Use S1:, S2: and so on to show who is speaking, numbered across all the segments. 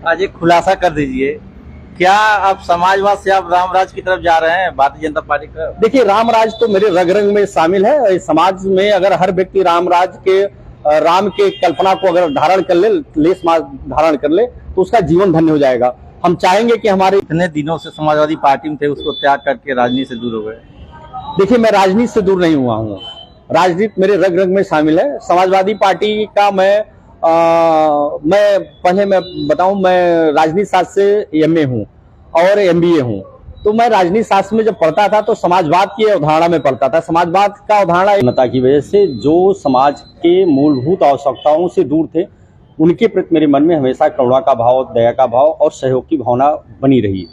S1: आज एक खुलासा कर दीजिए, क्या आप समाजवाद से आप रामराज की तरफ जा रहे हैं, भारतीय जनता पार्टी की तरफ?
S2: देखिए, रामराज तो मेरे रग रग में शामिल है। समाज में अगर हर व्यक्ति रामराज के राम के कल्पना को अगर धारण कर ले समाज धारण कर ले तो उसका जीवन धन्य हो जाएगा। हम चाहेंगे कि हमारे
S1: इतने दिनों से समाजवादी पार्टी में थे, उसको त्याग करके राजनीति से दूर हो गए।
S2: देखिए, मैं राजनीति से दूर नहीं हुआ हूँ, राजनीति मेरे रग रग में शामिल है। समाजवादी पार्टी का मैं बताऊं, मैं राजनीति शास्त्र से एमए हूँ और एमबीए हूँ। तो मैं राजनीति शास्त्र में जब पढ़ता था तो समाजवाद की अवधारणा में पढ़ता था। समाजवाद का अवधारणा जनता की वजह से जो समाज के मूलभूत आवश्यकताओं से दूर थे, उनके प्रति मेरे मन में हमेशा करुणा का भाव, दया का भाव और सहयोग की भावना बनी रही।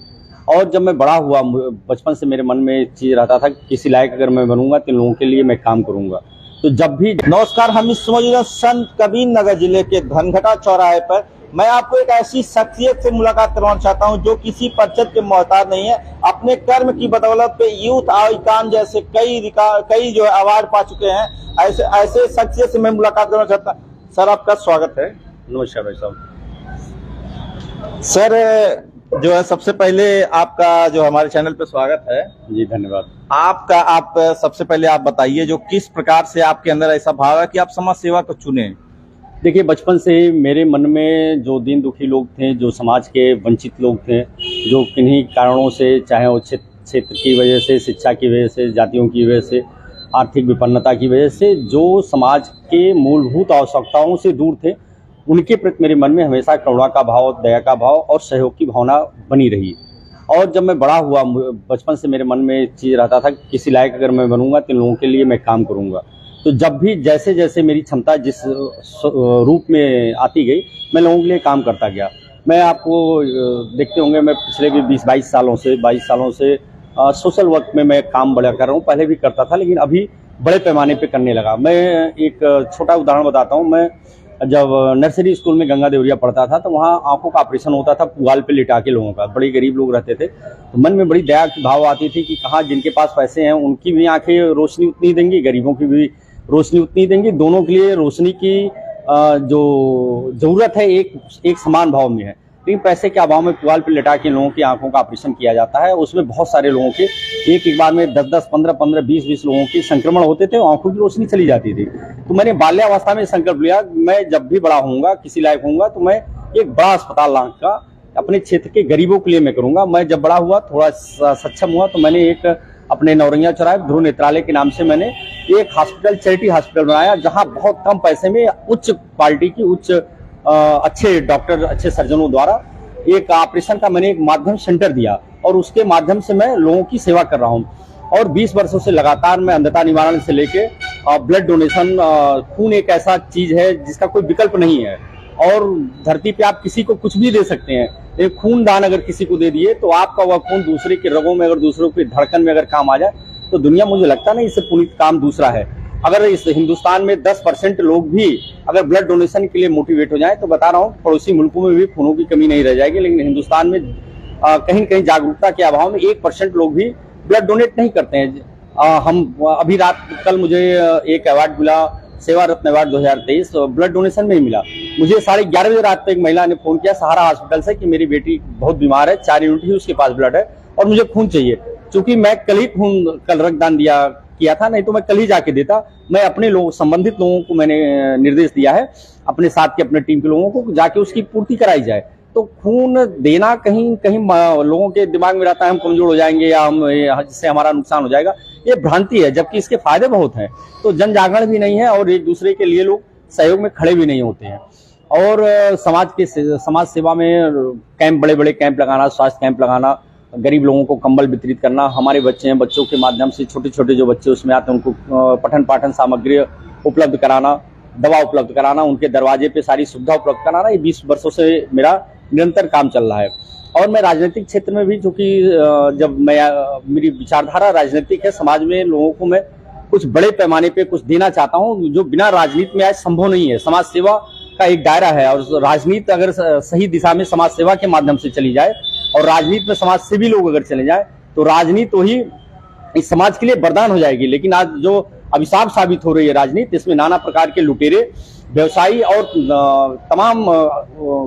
S2: और जब मैं बड़ा हुआ, बचपन से मेरे मन में एक चीज रहता था कि किसी लायक अगर मैं बनूंगा तो लोगों के लिए मैं काम करूंगा। तो जब भी
S1: नमस्कार, हम इस समय संत कबीरनगर जिले के धनघटा चौराहे पर मैं आपको एक ऐसी शख्सियत से मुलाकात करवाना चाहता हूं जो किसी परिचय के मोहताज नहीं है। अपने कर्म की बदौलत पे यूथ आइकॉन जैसे कई जो अवार्ड पा चुके हैं, ऐसे शख्सियत से मैं मुलाकात करना चाहता हूं। सर, आपका स्वागत है।
S2: नमस्कार भाई साहब।
S1: सर, जो है सबसे पहले आपका जो हमारे चैनल पे स्वागत है।
S2: जी धन्यवाद।
S1: आप सबसे पहले आप बताइए, जो किस प्रकार से आपके अंदर ऐसा भाव है कि आप समाज सेवा को चुने?
S2: देखिए, बचपन से मेरे मन में जो दीन दुखी लोग थे, जो समाज के वंचित लोग थे, जो किन्हीं कारणों से, चाहे वो क्षेत्र की वजह से, शिक्षा की वजह से, जातियों की वजह से, आर्थिक विपन्नता की वजह से, जो समाज के मूलभूत आवश्यकताओं से दूर थे, उनके प्रति मेरे मन में हमेशा करुणा का भाव, दया का भाव और सहयोग की भावना बनी रही। और जब मैं बड़ा हुआ, बचपन से मेरे मन में एक चीज़ रहता था कि किसी लायक अगर मैं बनूंगा तो लोगों के लिए मैं काम करूंगा। तो जब भी जैसे जैसे मेरी क्षमता जिस रूप में आती गई, मैं लोगों के लिए काम करता गया। मैं आपको देखते होंगे, मैं पिछले भी 22 सालों से सोशल वर्क में मैं काम बड़ा कर रहा हूँ। पहले भी करता था, लेकिन अभी बड़े पैमाने पे करने लगा। मैं एक छोटा उदाहरण बताता हूँ। मैं जब नर्सरी स्कूल में गंगा देवरिया पढ़ता था तो वहाँ आंखों का ऑपरेशन होता था, पुआल पे लिटा के लोगों का। बड़े गरीब लोग रहते थे, तो मन में बड़ी दया की भाव आती थी कि कहाँ जिनके पास पैसे हैं उनकी भी आंखें रोशनी उतनी देंगी, गरीबों की भी रोशनी उतनी देंगी। दोनों के लिए रोशनी की जो जरूरत है एक समान भाव में है। लेकिन पैसे के अभाव में पुआल पे लिटा के लोगों की आंखों का ऑपरेशन किया जाता है। उसमें बहुत सारे लोगों के एक बार में 10-10, 15-15, 20-20 लोगों की संक्रमण होते थे, आंखों की रोशनी चली जाती थी। तो मैंने बाल्यावस्था में संकल्प लिया, मैं जब भी बड़ा होऊंगा, किसी लायक होऊंगा, तो मैं एक बड़ा अस्पताल लांच का अपने क्षेत्र के गरीबों के लिए मैं करूंगा। मैं जब बड़ा हुआ, थोड़ा सक्षम हुआ, तो मैंने एक अपने नौरंगिया चौराहे ध्रुव नेत्रालय के नाम से मैंने एक हॉस्पिटल, चैरिटी हॉस्पिटल बनाया, जहाँ बहुत कम पैसे में उच्च क्वालिटी की अच्छे डॉक्टर, अच्छे सर्जनों द्वारा एक ऑपरेशन का मैंने एक माध्यम सेंटर दिया और उसके माध्यम से मैं लोगों की सेवा कर रहा हूँ। और 20 वर्षों से लगातार मैं अंधता निवारण से लेके ब्लड डोनेशन, खून एक ऐसा चीज है जिसका कोई विकल्प नहीं है और धरती पे आप किसी को कुछ भी दे सकते हैं। एक खून दान अगर किसी को दे दिए तो आपका वह खून दूसरे के रगों में, अगर दूसरों की धड़कन में अगर काम आ जाए तो दुनिया, मुझे लगता नहीं इससे पुनीत काम दूसरा है। अगर इस हिंदुस्तान में 10% लोग भी अगर ब्लड डोनेशन के लिए मोटिवेट हो जाएं तो बता रहा हूँ, पड़ोसी मुल्कों में भी खूनों की कमी नहीं रह जाएगी। लेकिन हिंदुस्तान में कहीं कहीं जागरूकता के अभाव में 1% लोग भी ब्लड डोनेट नहीं करते हैं। हम अभी कल मुझे एक अवार्ड मिला, सेवा रत्न अवार्ड 2023, ब्लड डोनेशन में ही मिला। मुझे 11:30 बजे रात को एक महिला ने फोन किया सहारा हॉस्पिटल से कि मेरी बेटी बहुत बीमार है, 4 यूनिट ही उसके पास ब्लड है और मुझे खून चाहिए। चूंकि मैं कल रक्तदान किया था, नहीं तो मैं कल ही जाके देता। मैं अपने संबंधित लोगों को मैंने निर्देश दिया है, अपने साथ के अपने टीम के लोगों को जाके उसकी पूर्ति कराई जाए। तो खून देना कहीं कहीं लोगों के दिमाग में रहता है हम कमजोर हो जाएंगे या जिससे हमारा नुकसान हो जाएगा, ये भ्रांति है, जबकि इसके फायदे बहुत हैं। तो जन जागरण भी नहीं है और एक दूसरे के लिए लोग सहयोग में खड़े भी नहीं होते हैं। और समाज सेवा में कैंप, बड़े बड़े कैंप लगाना, स्वास्थ्य कैंप लगाना, गरीब लोगों को कंबल वितरित करना, हमारे बच्चे हैं, बच्चों के माध्यम से छोटे छोटे जो बच्चे उसमें आते हैं उनको पठन पाठन सामग्री उपलब्ध कराना, दवा उपलब्ध कराना, उनके दरवाजे पे सारी सुविधा उपलब्ध कराना, ये 20 वर्षों से मेरा निरंतर काम चल रहा है। और मैं राजनीतिक क्षेत्र में भी, जो कि जब मेरी विचारधारा राजनीतिक है, समाज में लोगों को मैं कुछ बड़े पैमाने पे कुछ देना चाहता हूँ जो बिना राजनीति में आज संभव नहीं है। समाज सेवा का एक दायरा है और राजनीति अगर सही दिशा में समाज सेवा के माध्यम से चली जाए और राजनीति में समाज सेवी लोग अगर चले जाए तो राजनीति तो ही इस समाज के लिए वरदान हो जाएगी। लेकिन आज जो अभिशाप साबित हो रही है राजनीति, इसमें नाना प्रकार के लुटेरे व्यवसायी और तमाम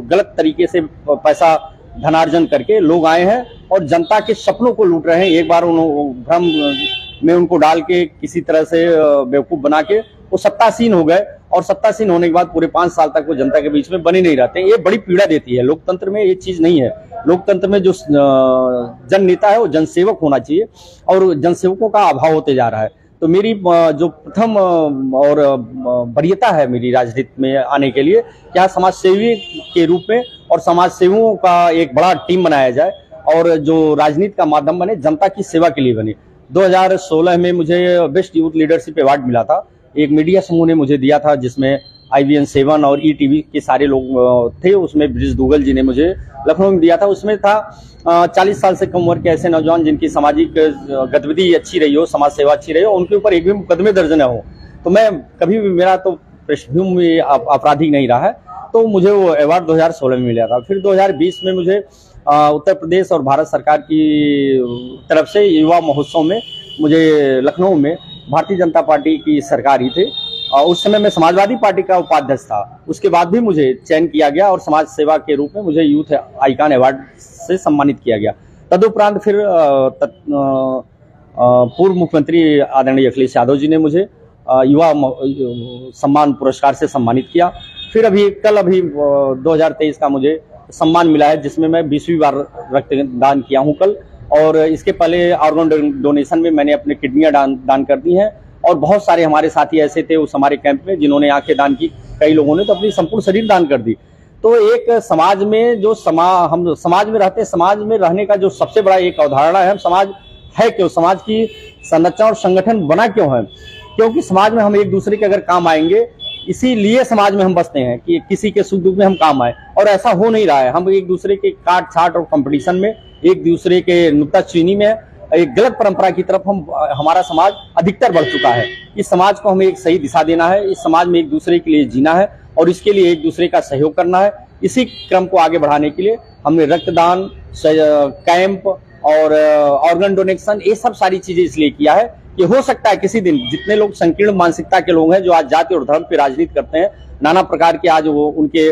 S2: गलत तरीके से पैसा धनार्जन करके लोग आए हैं और जनता के सपनों को लूट रहे हैं। एक बार भ्रम में उनको डाल के किसी तरह से बेवकूफ बना के वो सत्तासीन हो गए और सत्तासीन होने के बाद पूरे 5 साल तक वो जनता के बीच में बने नहीं रहते। ये बड़ी पीड़ा देती है। लोकतंत्र में ये चीज नहीं है। लोकतंत्र में जो जन नेता है वो जनसेवक होना चाहिए और जनसेवकों का अभाव होते जा रहा है। तो मेरी जो प्रथम और वरीयता है मेरी राजनीति में आने के लिए, क्या समाज सेवी के रूप में और समाज सेवियों का एक बड़ा टीम बनाया जाए और जो राजनीति का माध्यम बने, जनता की सेवा के लिए बने। 2016 में मुझे बेस्ट यूथ लीडरशिप अवार्ड मिला था। एक मीडिया समूह ने मुझे दिया था जिसमें IVN 7 और ETV के सारे लोग थे। उसमें ब्रिज दुगल जी ने मुझे लखनऊ में दिया था। उसमें था 40 साल से कम उम्र के ऐसे नौजवान जिनकी सामाजिक गतिविधि अच्छी रही हो, समाज सेवा अच्छी रही हो, उनके ऊपर एक भी मुकदमे दर्ज न हो। तो मैं कभी भी, मेरा तो पृष्ठभूमि आपराधिक नहीं रहा है, तो मुझे वो अवार्ड 2016 में मिला था। फिर 2020 में मुझे उत्तर प्रदेश और भारत सरकार की तरफ से युवा महोत्सव में मुझे लखनऊ में भारतीय जनता पार्टी की सरकार ही थे और उस समय मैं समाजवादी पार्टी का उपाध्यक्ष था। उसके बाद भी मुझे चयन किया गया और समाज सेवा के रूप में मुझे यूथ आइकॉन अवार्ड से सम्मानित किया गया। तदुपरांत फिर पूर्व मुख्यमंत्री आदरणीय अखिलेश यादव जी ने मुझे युवा सम्मान पुरस्कार से सम्मानित किया। फिर अभी 2023 का मुझे सम्मान मिला है जिसमें मैं 20वीं बार रक्तदान किया हूं कल। और इसके पहले ऑर्गन डोनेशन में मैंने अपने किडनियां दान कर दी हैं और बहुत सारे हमारे साथी ऐसे थे उस हमारे कैंप में जिन्होंने आंखें दान की। कई लोगों ने तो अपनी संपूर्ण शरीर दान कर दी। तो एक समाज में जो हम समाज में रहते हैं, समाज में रहने का जो सबसे बड़ा एक अवधारणा है, हम समाज है क्यों, समाज की संरचना और संगठन बना क्यों है? क्योंकि समाज में हम एक दूसरे के अगर काम आएंगे, इसीलिए समाज में हम बसते हैं कि किसी के सुख दुख में हम काम आए। और ऐसा हो नहीं रहा है। हम एक दूसरे के काट छाट और कंपटीशन में, एक दूसरे के नुक्ताचीनी में, एक गलत परंपरा की तरफ हमारा समाज अधिकतर बढ़ चुका है। इस समाज को हमें एक सही दिशा देना है। इस समाज में एक दूसरे के लिए जीना है और इसके लिए एक दूसरे का सहयोग करना है। इसी क्रम को आगे बढ़ाने के लिए हमने रक्तदान कैंप और ऑर्गन डोनेशन, ये सब सारी चीजें इसलिए किया है कि हो सकता है किसी दिन जितने लोग संकीर्ण मानसिकता के लोग हैं जो आज जाति और धर्म पे राजनीति करते हैं, नाना प्रकार के आज वो उनके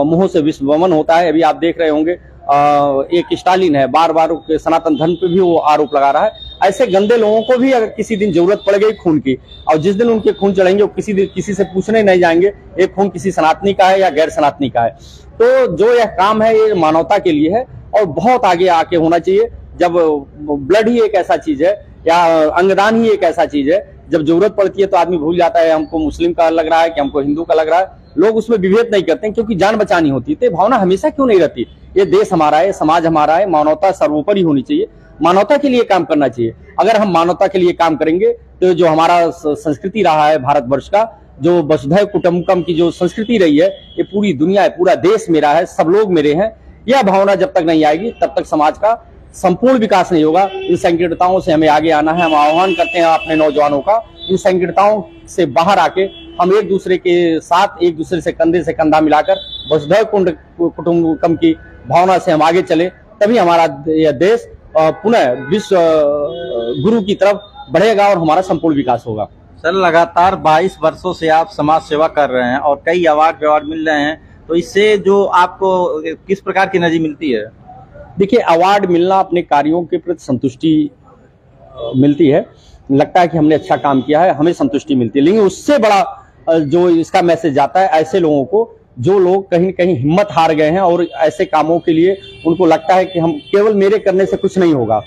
S2: मुंहों से विश्वमन होता है। अभी आप देख रहे होंगे एक स्टालिन है, बार बार सनातन धर्म पे भी वो आरोप लगा रहा है। ऐसे गंदे लोगों को भी अगर किसी दिन जरूरत पड़ गई खून की, और जिस दिन उनके खून चढ़ेंगे वो किसी से पूछने नहीं जाएंगे एक खून किसी सनातनी का है या गैर सनातनी का है। तो जो यह काम है ये मानवता के लिए है और बहुत आगे आके होना चाहिए। जब ब्लड ही एक ऐसा चीज है या अंगदान ही एक ऐसा चीज है, जब जरूरत पड़ती है तो आदमी भूल जाता है हमको मुस्लिम का लग रहा है कि हमको हिंदू का लग रहा है। लोग उसमें विभेद नहीं करते हैं क्योंकि जान बचानी होती है। तो भावना हमेशा क्यों नहीं रहती? ये देश हमारा है, समाज हमारा है, मानवता सर्वोपरि होनी चाहिए, मानवता के लिए काम करना चाहिए। अगर हम मानवता के लिए काम करेंगे तो जो हमारा संस्कृति रहा है भारतवर्ष का, जो वसुधैव कुटुंबकम की जो संस्कृति रही है, ये पूरी दुनिया है, पूरा देश मेरा है, सब लोग मेरे हैं, यह भावना जब तक नहीं आएगी तब तक समाज का संपूर्ण विकास नहीं होगा। इन संकीर्णताओं से हमें आगे आना है। हम आह्वान करते हैं अपने नौजवानों का, इन संकीर्णताओं से बाहर आके हम एक दूसरे के साथ, एक दूसरे से कंधे से कंधा मिलाकर वसुधैव कुटुंबकम की भावना से हम आगे चले, तभी हमारा यह देश पुनः विश्व गुरु की तरफ बढ़ेगा और हमारा संपूर्ण विकास होगा।
S1: सर, लगातार 22 वर्षों से आप समाज सेवा कर रहे हैं और कई अवार्ड मिल रहे हैं, तो इससे जो आपको किस प्रकार की एनर्जी मिलती है?
S2: देखिए, अवार्ड मिलना अपने कार्यों के प्रति संतुष्टि मिलती है, लगता है कि हमने अच्छा काम किया है, हमें संतुष्टि मिलती है। लेकिन उससे बड़ा जो इसका मैसेज जाता है ऐसे लोगों को जो लोग कहीं कहीं हिम्मत हार गए हैं और ऐसे कामों के लिए उनको लगता है कि हम केवल मेरे करने से कुछ नहीं होगा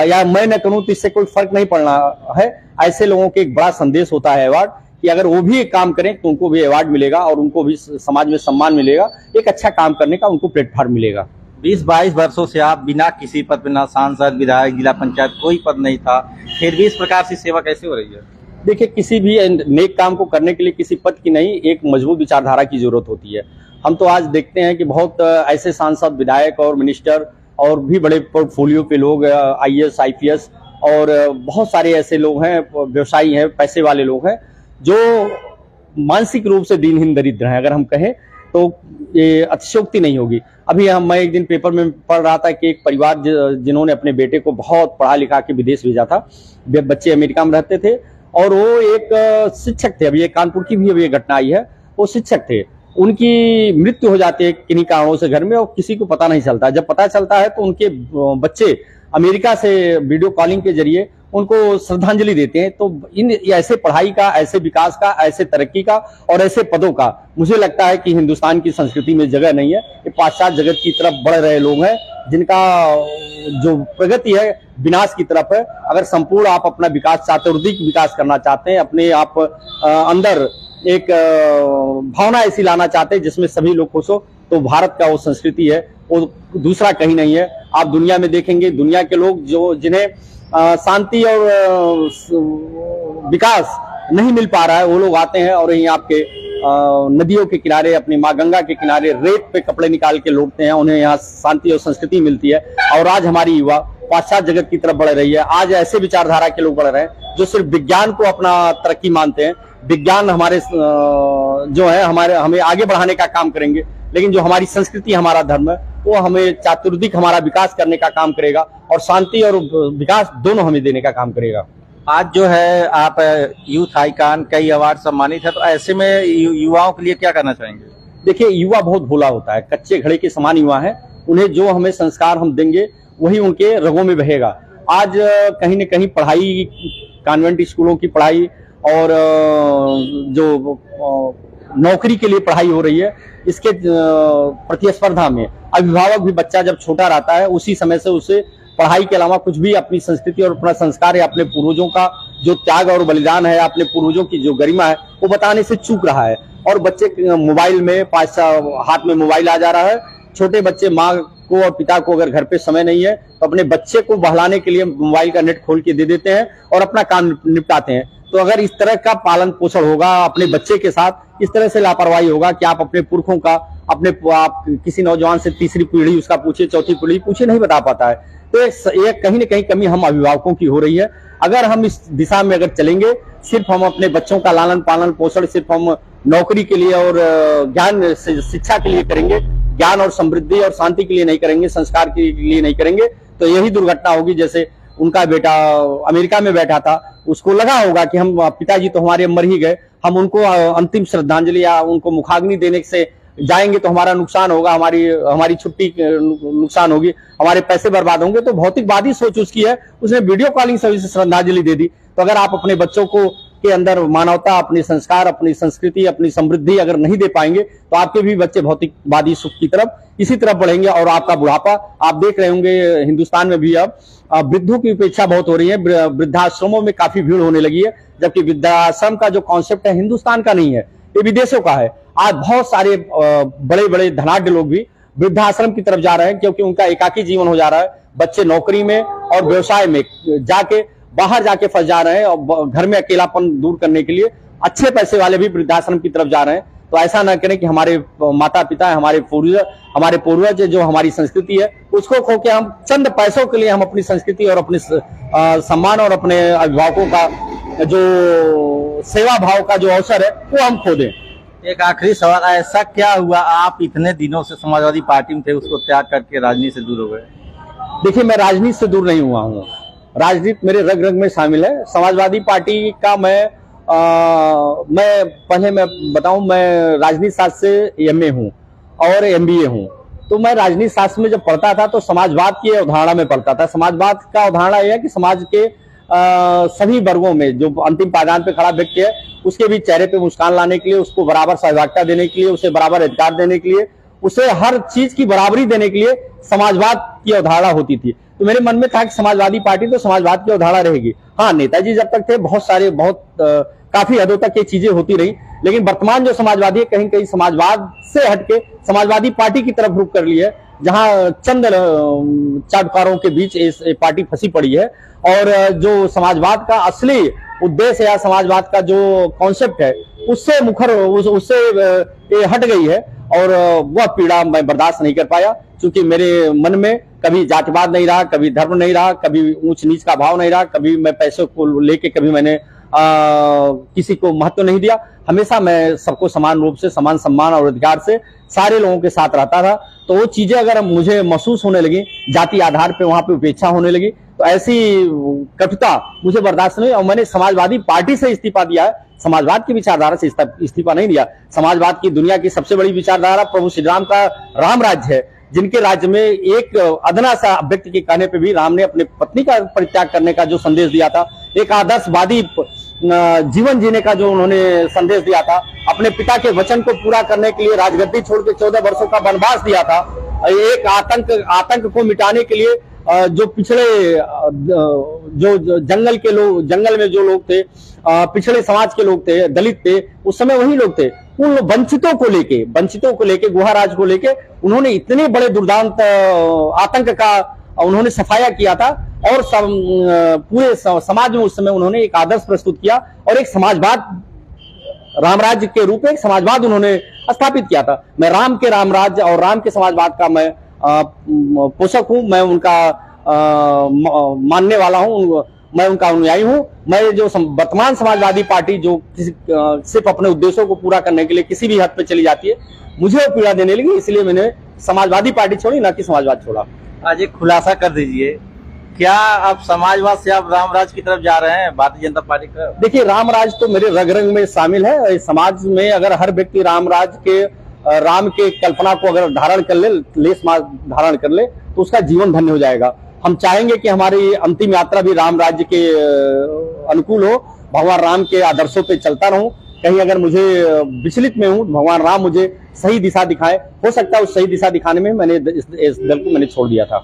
S2: या मैं न करूं तो इससे कोई फर्क नहीं पड़ना है। ऐसे लोगों के एक बड़ा संदेश होता है अवार्ड कि अगर वो भी एक काम करें तो उनको भी अवार्ड मिलेगा और उनको भी समाज में सम्मान मिलेगा, एक अच्छा काम करने का उनको प्लेटफॉर्म मिलेगा।
S1: 20-22 वर्षों से आप बिना किसी पद पे, ना सांसद, विधायक, जिला पंचायत, कोई पद नहीं था, फिर भी इस प्रकार से सेवा कैसे हो रही है?
S2: देखिए, किसी भी नेक काम को करने के लिए किसी पद की नहीं, एक मजबूत विचारधारा की जरूरत होती है। हम तो आज देखते हैं कि बहुत ऐसे सांसद, विधायक और मिनिस्टर और भी बड़े पोर्टफोलियो पे लोग, IAS, IPS और बहुत सारे ऐसे लोग हैं, व्यवसायी हैं, पैसे वाले लोग हैं जो मानसिक रूप से दीनहीन दरिद्र हैं। अगर हम कहें तो ये अतिशयोक्ति नहीं होगी। अभी मैं एक दिन पेपर में पढ़ रहा था कि एक परिवार जिन्होंने अपने बेटे को बहुत पढ़ा लिखा के विदेश भेजा था, बच्चे अमेरिका में रहते थे और वो एक शिक्षक थे। अभी ये कानपुर की भी अभी ये घटना आई है। वो शिक्षक थे, उनकी मृत्यु हो जाती है किन्हीं कारणों से घर में और किसी को पता नहीं चलता। जब पता चलता है तो उनके बच्चे अमेरिका से वीडियो कॉलिंग के जरिए उनको श्रद्धांजलि देते हैं। तो इन ऐसे पढ़ाई का, ऐसे विकास का, ऐसे तरक्की का और ऐसे पदों का मुझे लगता है कि हिंदुस्तान की संस्कृति में जगह नहीं है। ये पाश्चात्य जगत की तरफ बढ़ रहे लोग हैं जिनका जो प्रगति है विनाश की तरफ है। अगर संपूर्ण आप अपना विकास चातुर्दिक विकास करना चाहते हैं, अपने आप अंदर एक भावना ऐसी लाना चाहते हैं जिसमें सभी लोग खुश हो, तो भारत का वो संस्कृति है, वो दूसरा कहीं नहीं है। आप दुनिया में देखेंगे, दुनिया के लोग जो जिन्हें शांति और विकास नहीं मिल पा रहा है, वो लोग आते हैं और यहीं आपके नदियों के किनारे, अपनी माँ गंगा के किनारे रेत पे कपड़े निकाल के लौटते हैं। उन्हें यहाँ शांति और संस्कृति मिलती है। और आज हमारी युवा पाश्चात्य जगत की तरफ बढ़ रही है। आज ऐसे विचारधारा के लोग बढ़ रहे हैं जो सिर्फ विज्ञान को अपना तरक्की मानते हैं। विज्ञान हमारे जो है हमें आगे बढ़ाने का काम करेंगे, लेकिन जो हमारी संस्कृति, हमारा धर्म है, वो हमें चातुर्दिक हमारा विकास करने का काम करेगा और शांति और विकास दोनों हमें देने का काम करेगा।
S1: आज जो है आप यूथ आइकॉन, कई अवार्ड सम्मानित है, तो ऐसे में युवाओं के लिए क्या करना चाहेंगे?
S2: देखिए, युवा बहुत भोला होता है, कच्चे घड़े के समान युवा है। उन्हें जो हमें संस्कार हम देंगे वही उनके रगों में बहेगा। आज कहीं न कहीं पढ़ाई, कॉन्वेंट स्कूलों की पढ़ाई और जो नौकरी के लिए पढ़ाई हो रही है, इसके प्रतिस्पर्धा में अभिभावक भी, बच्चा जब छोटा रहता है उसी समय से उसे पढ़ाई के अलावा कुछ भी अपनी संस्कृति और अपना संस्कार या अपने पूर्वजों का जो त्याग और बलिदान है, अपने पूर्वजों की जो गरिमा है, वो बताने से चूक रहा है। और बच्चे मोबाइल में हाथ में मोबाइल आ जा रहा है। छोटे बच्चे, माँ को और पिता को अगर घर पे समय नहीं है तो अपने बच्चे को बहलाने के लिए मोबाइल का नेट खोल के दे देते हैं और अपना काम निपटाते हैं। तो अगर इस तरह का पालन पोषण होगा अपने बच्चे के साथ, इस तरह से लापरवाही होगा कि आप अपने पुरखों का, आप किसी नौजवान से तीसरी पीढ़ी उसका पूछे, चौथी पीढ़ी पूछे, नहीं बता पाता है। तो एक कहीं न कहीं कमी हम अभिभावकों की हो रही है। अगर हम इस दिशा में अगर चलेंगे, सिर्फ हम अपने बच्चों का लालन पालन पोषण सिर्फ हम नौकरी के लिए और ज्ञान शिक्षा के लिए करेंगे, ज्ञान और समृद्धि और शांति के लिए नहीं करेंगे, संस्कार के लिए नहीं करेंगे, तो यही दुर्घटना होगी। जैसे उनका बेटा अमेरिका में बैठा था, उसको लगा होगा कि हम पिताजी तो हमारे मर ही गए, हम उनको अंतिम श्रद्धांजलि या उनको मुखाग्नि देने से जाएंगे तो हमारा नुकसान होगा, हमारी छुट्टी नुकसान होगी, हमारे पैसे बर्बाद होंगे। तो भौतिकवादी सोच उसकी है, उसने वीडियो कॉलिंग सर्विस से श्रद्धांजलि दे दी। तो अगर आप अपने बच्चों को के अंदर मानवता, अपने संस्कार, अपनी संस्कृति, अपनी समृद्धि अगर नहीं दे पाएंगे तो आपके भी बच्चे भौतिकवादी सुख की तरफ इसी तरफ बढ़ेंगे। और आपका बुढ़ापा आप देख रहे होंगे, हिंदुस्तान में भी अब वृद्धों की उपेक्षा बहुत हो रही है। वृद्धाश्रमों में काफी भीड़ होने लगी है, जबकि वृद्धाश्रम का जो कॉन्सेप्ट है हिंदुस्तान का नहीं है, ये विदेशों का है। आज बहुत सारे बड़े बड़े धनाढ्य लोग भी वृद्धाश्रम की तरफ जा रहे हैं क्योंकि उनका एकाकी जीवन हो जा रहा है। बच्चे नौकरी में और व्यवसाय में बाहर जाके फंस जा रहे हैं और घर में अकेलापन दूर करने के लिए अच्छे पैसे वाले भी वृद्धाश्रम की तरफ जा रहे हैं। तो ऐसा ना करें कि हमारे माता पिता, हमारे पूर्वज जो हमारी संस्कृति है उसको खो के हम चंद पैसों के लिए हम अपनी संस्कृति और अपने सम्मान और अपने अभिभावकों का जो सेवा भाव का जो अवसर है वो हम खो दें।
S1: एक आखिरी सवाल, ऐसा क्या हुआ आप इतने दिनों से समाजवादी पार्टी में थे, उसको त्याग करके राजनीति से दूर हो गए?
S2: देखिए, मैं राजनीति से दूर नहीं हुआ हूँ, राजनीति मेरे रग रग में शामिल है। समाजवादी पार्टी का मैं बताऊं, मैं राजनीति शास्त्र से MA हूँ और MBA हूँ। तो मैं राजनीति शास्त्र में जब पढ़ता था तो समाजवाद की अवधारणा में पढ़ता था। समाजवाद का अवधारणा यह है कि समाज के सभी वर्गों में जो अंतिम पायदान पे खड़ा व्यक्ति है उसके भी चेहरे पे मुस्कान लाने के लिए, उसको बराबर सहभागिता देने के लिए, उसे बराबर अधिकार देने के लिए, उसे हर चीज की बराबरी देने के लिए समाजवाद की अवधारणा होती थी। तो मेरे मन में था कि समाजवादी पार्टी तो समाजवाद की अवधारणा रहेगी। हाँ, नेताजी जब तक थे काफी हदों तक ये चीजें होती रही, लेकिन वर्तमान जो समाजवादी है कहीं कहीं समाजवाद से हटके समाजवादी पार्टी की तरफ रुख कर ली है, जहां चंद चाटकारों के बीच ये पार्टी फंसी पड़ी है। और जो समाजवाद का असली उद्देश्य या समाजवाद का जो कॉन्सेप्ट है उससे हट गई है। और वह पीड़ा मैं बर्दाश्त नहीं कर पाया, क्योंकि मेरे मन में कभी जातिवाद नहीं रहा, कभी धर्म नहीं रहा, कभी ऊंच नीच का भाव नहीं रहा, कभी मैं पैसे को लेके कभी मैंने किसी को महत्व नहीं दिया। हमेशा मैं सबको समान रूप से, समान सम्मान और अधिकार से सारे लोगों के साथ रहता था। तो वो चीजें अगर मुझे महसूस होने लगी, जाति आधार पे वहां पे उपेक्षा होने लगी, तो ऐसी कटुता मुझे बर्दाश्त नहीं, और मैंने समाजवादी पार्टी से इस्तीफा दिया है। समाजवाद की विचारधारा से इस्तीफा नहीं दिया। समाजवाद की दुनिया की सबसे बड़ी विचारधारा प्रभु श्री राम का राम राज्य है, जिनके राज्य में एक अदना सा व्यक्ति के कहने पे भी राम ने अपने पत्नी का परित्याग करने का जो संदेश दिया था, एक आदर्शवादी जीवन जीने का जो उन्होंने संदेश दिया था, अपने पिता के वचन को पूरा करने के लिए राजगद्दी छोड़ के 14 वर्षों का वनवास दिया था, एक आतंक को मिटाने के लिए जो पिछड़े जो जंगल में जो लोग थे, पिछड़े समाज के लोग थे, दलित थे, उस समय वही लोग थे। उन वंचितों को लेके गुहा राज को लेके उन्होंने इतने बड़े दुर्दांत आतंक का उन्होंने सफाया किया था, और पूरे समाज में उस समय उन्होंने एक आदर्श प्रस्तुत किया और एक समाजवाद, राम राज्य के रूप में एक समाजवाद उन्होंने स्थापित किया था। मैं राम के राम राज्य और राम के समाजवाद का मैं पोषक हूं, मैं उनका मानने वाला हूं, मैं उनका अनुयायी हूं। मैं जो वर्तमान समाजवादी पार्टी जो सिर्फ अपने उद्देश्यों को पूरा करने के लिए किसी भी हद पे चली जाती है, मुझे वो पीड़ा देने लगी, इसलिए मैंने समाजवादी पार्टी छोड़ी, ना कि समाजवाद छोड़ा।
S1: आज एक खुलासा कर दीजिए, क्या आप समाजवाद से आप रामराज की तरफ जा रहे हैं, भारतीय जनता पार्टी की तरफ?
S2: देखिए, रामराज तो मेरे रग रग में शामिल है। समाज में अगर हर व्यक्ति रामराज के, राम के कल्पना को अगर धारण कर ले, लेस धारण कर ले, तो उसका जीवन धन्य हो जाएगा। हम चाहेंगे कि हमारी अंतिम यात्रा भी राम राज्य के अनुकूल हो, भगवान राम के आदर्शों पे चलता रहूं। कहीं अगर मुझे विचलित में हूं, भगवान राम मुझे सही दिशा दिखाए, हो सकता है उस सही दिशा दिखाने में मैंने इस दल को मैंने छोड़ दिया था।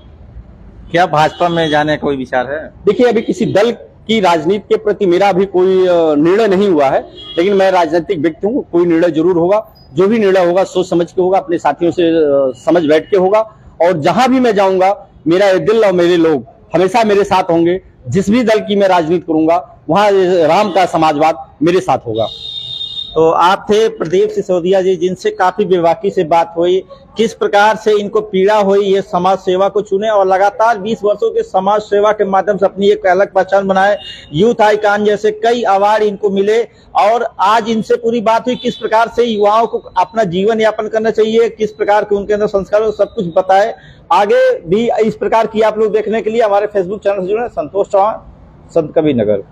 S1: क्या भाजपा में जाने का कोई विचार है?
S2: देखिए, अभी किसी दल की राजनीति के प्रति मेरा अभी कोई निर्णय नहीं हुआ है, लेकिन मैं राजनीतिक व्यक्ति हूँ, कोई निर्णय जरूर होगा। जो भी निर्णय होगा सोच समझ के होगा, अपने साथियों से समझ बैठ के होगा, और जहां भी मैं जाऊंगा मेरा ये दिल और मेरे लोग हमेशा मेरे साथ होंगे। जिस भी दल की मैं राजनीति करूंगा, वहां राम का समाजवाद मेरे साथ होगा।
S1: तो आप थे प्रदीप सिसोदिया जी, जिनसे काफी बेबाकी से बात हुई, किस प्रकार से इनको पीड़ा हुई ये समाज सेवा को चुने और लगातार 20 वर्षों के समाज सेवा के माध्यम से अपनी एक अलग पहचान बनाए। यूथ आइकॉन जैसे कई अवार्ड इनको मिले, और आज इनसे पूरी बात हुई किस प्रकार से युवाओं को अपना जीवन यापन करना चाहिए, किस प्रकार के उनके अंदर संस्कार, सब कुछ बताए। आगे भी इस प्रकार की आप लोग देखने के लिए हमारे फेसबुक चैनल से जुड़े। संतोष चौहान, संत कबीर नगर।